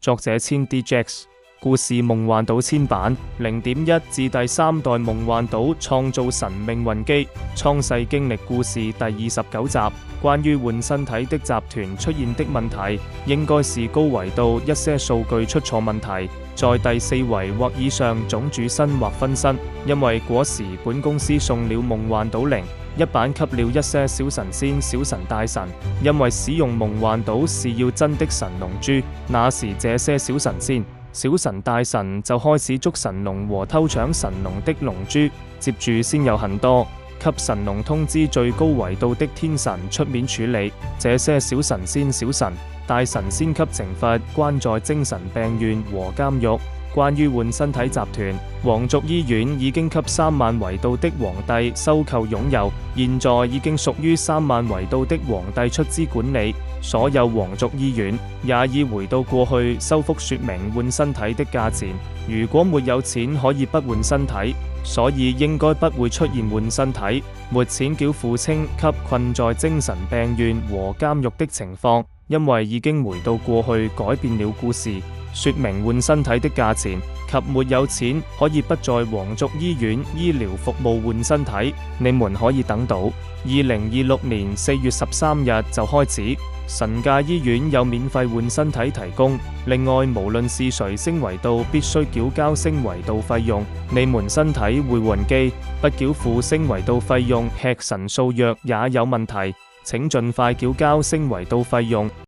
作者千 DJX。故事夢幻島千版 0.1 至第3代夢幻島創造神命運機創世經歷故事第29集。關於換身體的集團出現的問題，應該是高維度一些數據出錯問題，在第4維或以上總主身或分身。因為果時本公司送了夢幻島0.1版給了一些小神仙、小神大神，因為使用夢幻島是要真的神龍珠，那時這些小神仙、小神大神就開始捉神龍和偷搶神龍的龍珠，接住先有很多給神龍通知最高維度的天神出面處理，這些小神仙、小神大神先給懲罰，關在精神病院和監獄。關於換身體集團，皇族醫院已經給3萬維度的皇帝收購擁有，現在已經屬於3萬維度的皇帝出資管理。所有皇族醫院也已回到過去，收復說明換身體的價錢。如果沒有錢可以不換身體，所以應該不會出現換身體沒錢繳付清給困在精神病院和監獄的情況，因為已經回到過去，改變了故事。說明換身體的價錢及沒有錢可以不在皇族醫院醫療服務換身體，你們可以等到2026年4月13日就開始。神界醫院有免費換身體提供，另外無論是誰升維度必須繳交升維度費用，你們身體會換機不繳付升維度費用，吃神素藥也有問題，請盡快繳交升維度費用。